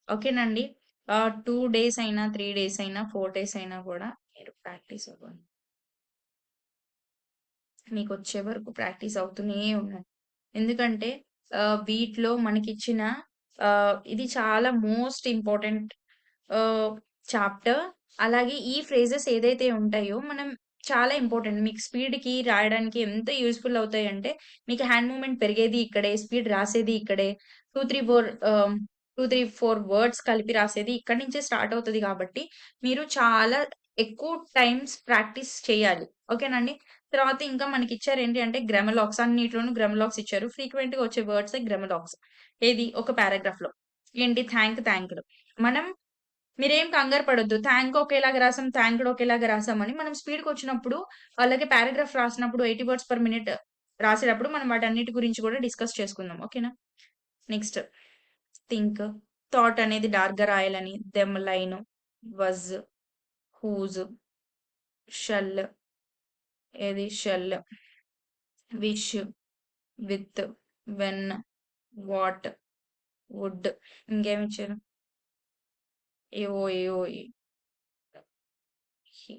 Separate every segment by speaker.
Speaker 1: ఓకేనండి. 2 డేస్ అయినా, 3 డేస్ అయినా, 4 డేస్ అయినా గూడా మీరు ప్రాక్టీస్ అవ్వండి. మీకొచ్చే వరకు ప్రాక్టీస్ అవుతూనే ఉండండి. ఎందుకంటే వీటిలో మనకిచ్చిన ఇది చాలా మోస్ట్ ఇంపార్టెంట్ ఆహ్, చాప్టర్. అలాగే ఈ ఫ్రేజెస్ ఏదైతే ఉంటాయో మనం చాలా ఇంపార్టెంట్. మీకు స్పీడ్‌కి రాయడానికి ఎంత యూజ్‌ఫుల్ అవుతాయంటే, మీకు హ్యాండ్ మూవ్‌మెంట్ పెరిగేది ఇక్కడే, స్పీడ్ రాసేది ఇక్కడే. 2, 3, 4 వర్డ్స్ కలిపి రాసేది ఇక్కడి నుంచే స్టార్ట్ అవుతది కాబట్టి, మీరు చాలా ఎక్కువ టైమ్స్ ప్రాక్టీస్ చేయాలి. ఓకేనండి. తర్వాత ఇంకా మనకిచ్చారేంటి అంటే గ్రామలాక్స్. అన్నిట్లోనూ గ్రామలాక్స్ ఇచ్చారు. ఫ్రీక్వెంట్‌గా వచ్చే వర్డ్సే గ్రామలాక్స్. ఏది ఒక పారాగ్రాఫ్‌లో. ఏంటి థాంక్‌డ్. మనం మీరేం కంగారు పడొద్దు. థాంక్ ఒకేలాగా రాసాం, థాంక్డ్ ఒకేలాగా రాసామని మనం స్పీడ్‌కొచ్చినప్పుడు అలాగే పారాగ్రాఫ్ రాసినప్పుడు 80 వర్డ్స్ పర్ మినిట్ రాసేటప్పుడు మనం వాటన్నిటి గురించి కూడా డిస్కస్ చేసుకుందాం. ఓకేనా? Next think. థాట్ అనేది డార్క్‌గా రాయాలని. Them line. Was, whose, shall shell, wish, with, when, what, would. ఇంకేమిచ్చారు? ఏవో ఏవో హి.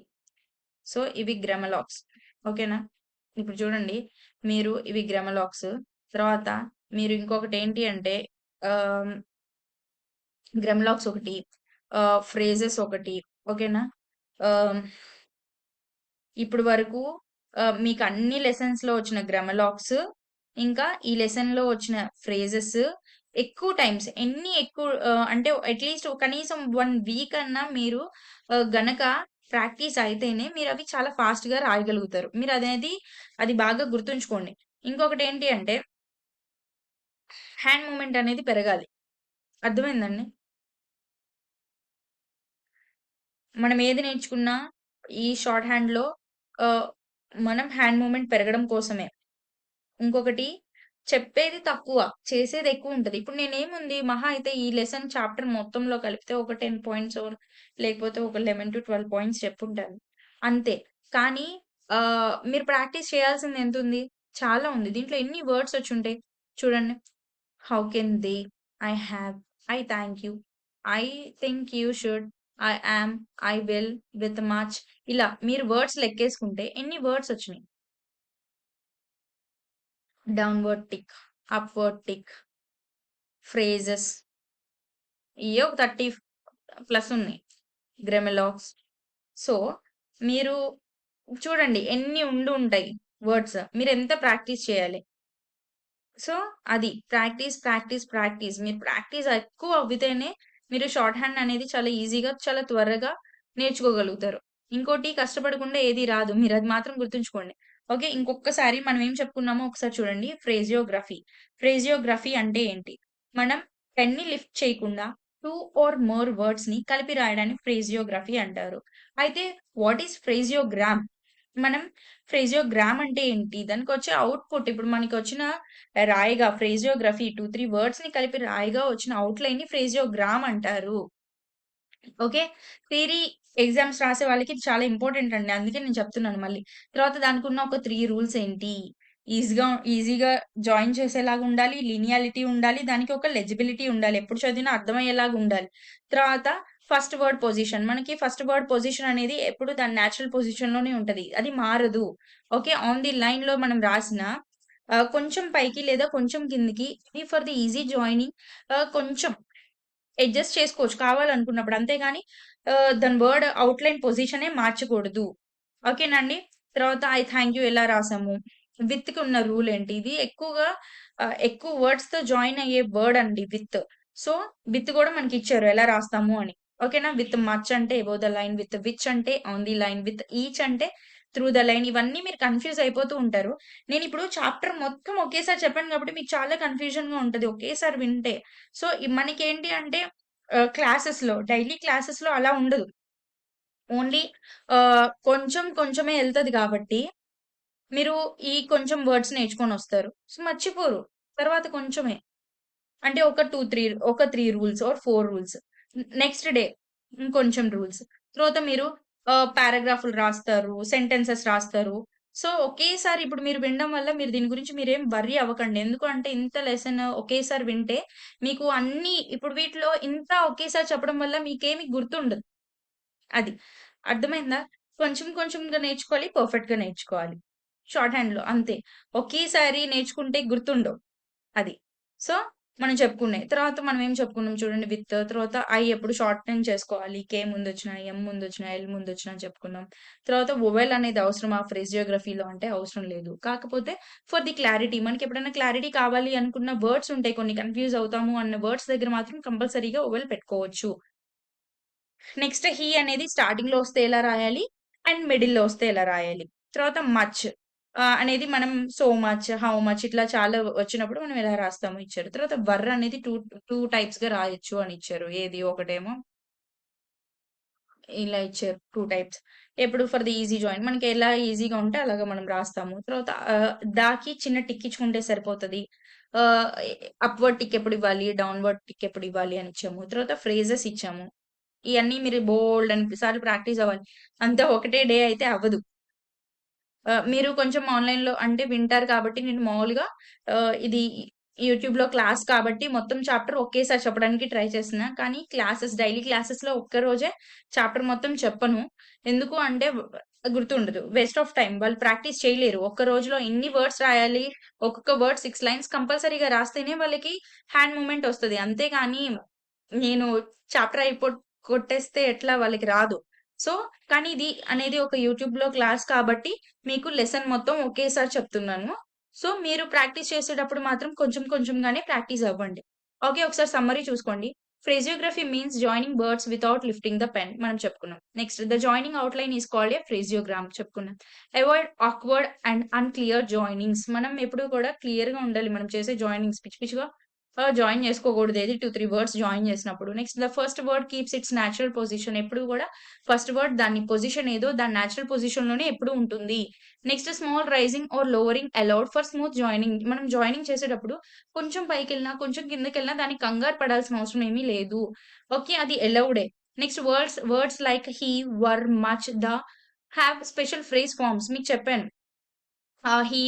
Speaker 1: సో, ఇవి గ్రామలాక్స్. ఓకేనా? ఇప్పుడు చూడండి. మీరు ఇవి గ్రామలాక్స్. తర్వాత మీరు ఇంకొకటేంటి అంటే ఆహ్, గ్రామలాక్స్ ఒకటి, ఫ్రేజెస్ ఒకటి. ఓకేనా? ఆహ్, ఇప్పుడు వరకు మీకు అన్ని లెసన్స్‌లో వచ్చిన గ్రామలాక్స్, ఇంకా ఈ లెసన్‌లో వచ్చిన ఫ్రేజెస్ ఎక్కువ టైమ్స్ ఎన్ని ఎక్కువ అంటే అట్‌లీస్ట్ కనీసం 1 వీక్ అన్నా మీరు గనక ప్రాక్టీస్ అయితేనే మీరవి చాలా ఫాస్ట్‌గా రాయగలుగుతారు. అది బాగా గుర్తుంచుకోండి. ఇంకొకటేంటి అంటే హ్యాండ్ మూవ్‌మెంట్ అనేది పెరగాలి. అర్థమైందండి? మనం ఏది నేర్చుకున్నా ఈ షార్ట్ హ్యాండ్‌లో ఆహ్, మనం హ్యాండ్ మూవ్‌మెంట్ పెరగడం కోసమే. ఇంకొకటి చెప్పేది తక్కువ, చేసేదెక్కువుంటది. ఇప్పుడు నేనేముంది మహా అయితే ఈ లెసన్ చాప్టర్ మొత్తంలో కలిపితే ఒక 10 పాయింట్సో, లేకపోతే ఒక 11-12 పాయింట్స్ చెప్పుంటాను. అంతే. కానీ మీరు ప్రాక్టీస్ చేయాల్సింది ఎంతుంది? చాలా ఉంది. దీంట్లో ఎన్ని వర్డ్స్ వచ్చుంటాయి చూడండి. How can they, I have, I thank you, I think you should, I am, I will, with much. ఇలా మీరు వర్డ్స్ లెక్కేసుకుంటే ఎన్ని వర్డ్స్ వచ్చినాయి? Downward tick, upward tick, phrases ఇయ్యే ఒక 30 ప్లస్ ఉన్నాయి. గ్రామలాక్స్. సో, మీరు చూడండి ఎన్ని ఉండుంటాయి వర్డ్స్. మీరెంత ప్రాక్టీస్ చేయాలి. సో, అది ప్రాక్టీస్. మీరు ప్రాక్టీస్ ఎక్కువ అవ్వితేనే మీరు షార్ట్ హ్యాండ్ అనేది చాలా ఈజీగా, చాలా త్వరగా నేర్చుకోగలుగుతారు. ఇంకోటి కష్టపడకుండా ఏది రాదు. మీరది మాత్రం గుర్తుంచుకోండి. ఓకే. ఇంకొక్కసారి మనం ఏం చెప్పుకున్నామో ఒకసారి చూడండి. ఫ్రేజియోగ్రఫీ. ఫ్రేజియోగ్రఫీ అంటే ఏంటి? మనం పెన్‌ని లిఫ్ట్ చేయకుండా 2 ఆర్ మోర్ వర్డ్స్‌ని కలిపి రాయడాన్ని ఫ్రేజియోగ్రఫీ అంటారు. అయితే వాట్ ఈస్ ఫ్రేజియోగ్రామ్? మనం ఫ్రేజియోగ్రామ్ అంటే ఏంటి? దానికొచ్చే ఔట్‌పుట్ ఇప్పుడు మనకొచ్చిన రాయిగా ఫ్రేజియోగ్రఫీ 2, 3 వర్డ్స్‌ని కలిపి రాయిగా వచ్చిన ఔట్‌లైన్‌ని ఫ్రేజియోగ్రామ్ అంటారు. ఓకే. థియరీ ఎగ్జామ్స్ రాసే వాళ్ళకి ఇది చాలా ఇంపార్టెంట్ అండి. అందుకే నేను చెప్తున్నాను మళ్ళీ. తర్వాత దానికున్న ఒక 3 రూల్స్ ఏంటి? ఈజీగా ఈజీగా జాయిన్ చేసేలాగా ఉండాలి. లీనియాలిటీ ఉండాలి. దానికి ఒక లెజిబిలిటీ ఉండాలి. ఎప్పుడు చదివినా అర్థమయ్యేలాగా ఉండాలి. తర్వాత ఫస్ట్ వర్డ్ పొజిషన్. మనకి ఫస్ట్ వర్డ్ పొజిషన్ అనేది ఎప్పుడు దాని నేచురల్ పొజిషన్‌లోనే ఉంటది. అది మారదు. ఓకే. ఆన్ ది లైన్‌లో మనం రాసిన కొంచెం పైకి లేదా కొంచెం కిందకి ఫర్ ది ఈజీ జాయినింగ్ కొంచెం అడ్జస్ట్ చేసుకోవచ్చు కావాలనుకున్నప్పుడు. అంతేగాని దాని వర్డ్ ఔట్‌లైన్ పొజిషనే మార్చకూడదు. ఓకేనండి. తర్వాత ఐ థాంక్ యూ ఎలా రాసాము? విత్‌కి ఉన్న రూల్ ఏంటి? ఇది ఎక్కువగా ఎక్కువ వర్డ్స్‌తో జాయిన్ అయ్యే వర్డ్ అండి విత్. సో, విత్ గూడా మనకిచ్చారు ఎలా రాస్తాము అని. ఓకేనా? విత్ మచ్ అంటే above the line, with which అంటే on the line, with each అంటే త్రూ ద లైన్. ఇవన్నీ మీరు కన్‌ఫ్యూజ్ అయిపోతూ ఉంటారు. నేనిప్పుడు చాప్టర్ మొత్తం ఒకేసారి చెప్పాను కాబట్టి మీకు చాలా కన్‌ఫ్యూజన్‌గా ఉంటది ఒకేసారి వింటే. సో, మనకేంటి అంటే డైలీ క్లాసెస్‌లో అలా ఉండదు. ఓన్లీ కొంచెం కొంచెమే ఎళ్తది గాబట్టి, మీరు ఈ కొంచెం వర్డ్స్ నేర్చుకొనొస్తారు. సో, మర్చిపోరు. తర్వాత కొంచెమే. అంటే ఒక 3 rules or 4 rules. Next day ఇంకొంచెం రూల్స్. తర్వాత మీరు పారాగ్రాఫ్‌లు రాస్తారు, సెంటెన్సెస్ రాస్తారు. సో, ఒకేసారి ఇప్పుడు మీరు వినడం వల్ల మీరు దీని గురించి మీరేం వర్రీ అవ్వకండి. ఎందుకు అంటే ఇంత లెసన్ ఒకేసారి వింటే మీకు అన్నీ ఇప్పుడు వీటిలో ఇంత ఒకేసారి చెప్పడం వల్ల మీకేమి గుర్తుండదు. అది. అర్థమైందా? కొంచెం కొంచెంగా నేర్చుకోవాలి. పర్ఫెక్ట్‌గా నేర్చుకోవాలి. షార్ట్ హ్యాండ్‌లో అంతే. ఒకేసారి నేర్చుకుంటే గుర్తుండవు. అది. సో, మనం చెప్పుకున్నాయి. తర్వాత మనం ఏం చెప్పుకున్నాం చూడండి తర్వాత ఐ ఎప్పుడు షార్టెన్ చేసుకోవాలి. కే ముందొచ్చినా, ఎం ముందొచ్చినా, ఎల్ ముందొచ్చినా అని చెప్పుకున్నాం. తర్వాత వోవెల్ అనేది అవసరమా ఫ్రేజియోగ్రఫీలో అంటే అవసరం లేదు. కాకపోతే ఫర్ ది క్లారిటీ మనకెప్పుడైనా క్లారిటీ కావాలి అనుకున్న వర్డ్స్ ఉంటాయి. కొన్ని కన్‌ఫ్యూజ్ అవుతాము అన్న వర్డ్స్ దగ్గర మాత్రం కంపల్సరీగా వోవెల్ పెట్టుకోవచ్చు. నెక్స్ట్ హి అనేది స్టార్టింగ్‌లో వస్తే ఎలా రాయాలి? అండ్ మిడిల్‌లో వస్తే ఎలా రాయాలి? తర్వాత మచ్ అనేది మనం సో మచ్, హౌ మచ్ ఇట్లా చాలా వచ్చినప్పుడు మనం ఎలా రాస్తామో ఇచ్చారు. తర్వాత అనేది 2 టైప్స్‌గా రాయొచ్చు అని ఇచ్చారు. ఏది ఒకటేమో ఇలా ఇచ్చారు 2 టైప్స్. ఎప్పుడు ఫర్ ది ఈజీ జాయిన్ మనకి ఎలా ఈజీగా ఉంటే అలాగా మనం రాస్తాము. తర్వాత దాకి చిన్న టిక్ ఇచ్చుకుంటే సరిపోతది. ఆహ్, అప్‌వర్డ్ టిక్ ఎప్పుడు ఇవ్వాలి? డౌన్‌వర్డ్ టిక్ ఎప్పుడు ఇవ్వాలి అని ఇచ్చాము. తర్వాత ఫ్రేజెస్ ఇచ్చాము. ఇయన్నీ మీరు బోలెడన్ని సార్లు ప్రాక్టీస్ అవ్వాలి. అంతా ఒకటే డే అయితే అవ్వదు. మీరు కొంచెం ఆన్‌లైన్‌లో అంటే వింటారు కాబట్టి నేను మామూలుగా ఇది యూట్యూబ్‌లో క్లాస్ కాబట్టి మొత్తం చాప్టర్ ఒకేసారి చెప్పడానికి ట్రై చేస్తున్నా. కానీ డైలీ క్లాసెస్‌లో ఒక్క రోజే చాప్టర్ మొత్తం చెప్పను. ఎందుకు అంటే గుర్తుండదు. Waste of time. వాళ్ళు ప్రాక్టీస్ చేయలేరు. ఒక్క రోజులో ఇన్ని వర్డ్స్ రాయాలి. ఒక్కొక్క వర్డ్ 6 లైన్స్ కంపల్సరీగా రాస్తేనే వాళ్ళకి హ్యాండ్ మూవ్‌మెంట్ ఒస్తది. అంతేగాని నేను చాప్టర్ కొట్టేస్తే ఎట్లా వాళ్ళకి రాదు. సో, కానీ ఇది అనేది ఒక యూట్యూబ్‌లో క్లాస్ కాబట్టి మీకు లెసన్ మొత్తం ఒకేసారి చెప్తున్నాను. సో, మీరు ప్రాక్టీస్ చేసేటప్పుడు మాత్రం కొంచెం కొంచెంగానే ప్రాక్టీస్ అవ్వండి. ఓకే. ఒకసారి సమ్మరీ చూసుకోండి. Phraseography means joining words without lifting the pen మనం చెప్పుకున్నాం. Next the joining outline is called a phraseogram చెప్పుకున్నాం. Avoid awkward and unclear joinings మనం ఎప్పుడు కూడా క్లియర్‌గా ఉండాలి. మనం చేసే జాయినింగ్స్ పిచ్చి పిచ్చిగా జాయిన్ చేసుకోకూడదు. ఏది 2, 3 వర్డ్స్ జాయిన్ చేసినప్పుడు. Next the first word keeps it's natural position. ఎప్పుడు కూడా ఫస్ట్ వర్డ్ దాని పొజిషన్ ఏదో దాని నేచురల్ పొజిషన్‌లోనే ఎప్పుడు ఉంటుంది. Next small rising or lowering allowed for smooth joining. మనం జాయినింగ్ చేసేటప్పుడు కొంచెం పైకెళ్ళినా, కొంచెం కిందకెళ్ళినా దానికి కంగారు పడాల్సిన అవసరం ఏమీ లేదు. ఓకే. అది అలౌడే. Next words like he, were, much, the have special phrase forms మీకు చెప్పాను. హీ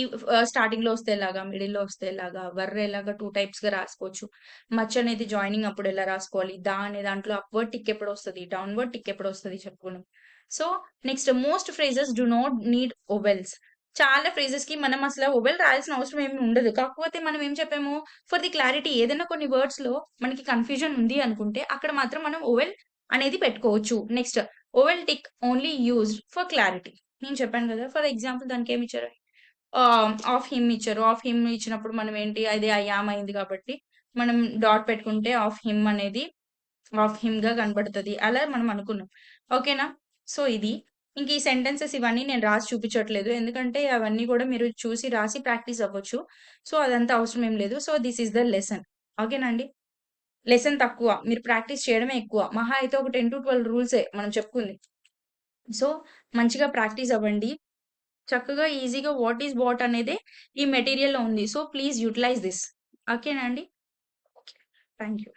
Speaker 1: స్టార్టింగ్‌లో వస్తే ఎలాగా, మిడిల్‌లో వస్తే ఎలాగా, ఎలాగా 2 టైప్స్‌గా రాసుకోవచ్చు. మచ్ అనేది జాయినింగ్ అప్పుడు ఎలా రాసుకోవాలి, అనే దాంట్లో అప్‌వర్డ్ టిక్ ఎప్పుడొస్తది, డౌన్‌వర్డ్ టిక్ ఎప్పుడొస్తది చెప్పుకున్నాం. So, next most phrases do not need vowels. చాలా ఫ్రేజెస్‌కి మనం అసల వొవెల్ రాయాల్సిన అవసరం ఏమి ఉండదు. కాకపోతే మనం ఏం చెప్పాము, ఫర్ ది క్లారిటీ ఏదైనా కొన్ని వర్డ్స్‌లో మనకి కన్‌ఫ్యూజన్ ఉంది అనుకుంటే, అక్కడ మాత్రం మనం వొవెల్ అనేది పెట్టుకోవచ్చు. Next vowel tick only used for clarity. నేను చెప్పాను కదా! ఫర్ ఎగ్జాంపుల్ దానికేమిచ్చారు ఆఫ్ హిమ్ ఇచ్చారు. ఆఫ్ హిమ్ ఇచ్చినప్పుడు మనం ఏంటి అది ఐ యామ్ అయింది కాబట్టి, మనం డాట్ పెట్టుకుంటే ఆఫ్ హిమ్ అనేది ఆఫ్ హిమ్‌గా కనబడతది. అలా మనం అనుకున్నాం. ఓకేనా? సో, ఇది. ఇంక ఈ సెంటెన్సెస్ ఇవన్నీ నేను రాసి చూపించట్లేదు. ఎందుకంటే అవన్నీ కూడా మీరు చూసి రాసి ప్రాక్టీస్ అవ్వచ్చు. సో, అదంతా అవసరం ఏం లేదు. So, this is the lesson. ఓకేనా అండి? లెసన్ తక్కువ. మీరు ప్రాక్టీస్ చేయడమే ఎక్కువ. మహా అయితే ఒక 10-12 రూల్సే మనం చెప్పుకుంది. సో, మంచిగా ప్రాక్టీస్ అవ్వండి. చక్కగా ఈజీగా వాట్ ఈస్ వాట్ అనేదే ఈ మెటీరియల్‌లో ఉంది. So, please utilise this. ఓకేనా అండి? ఓకే. Thank you.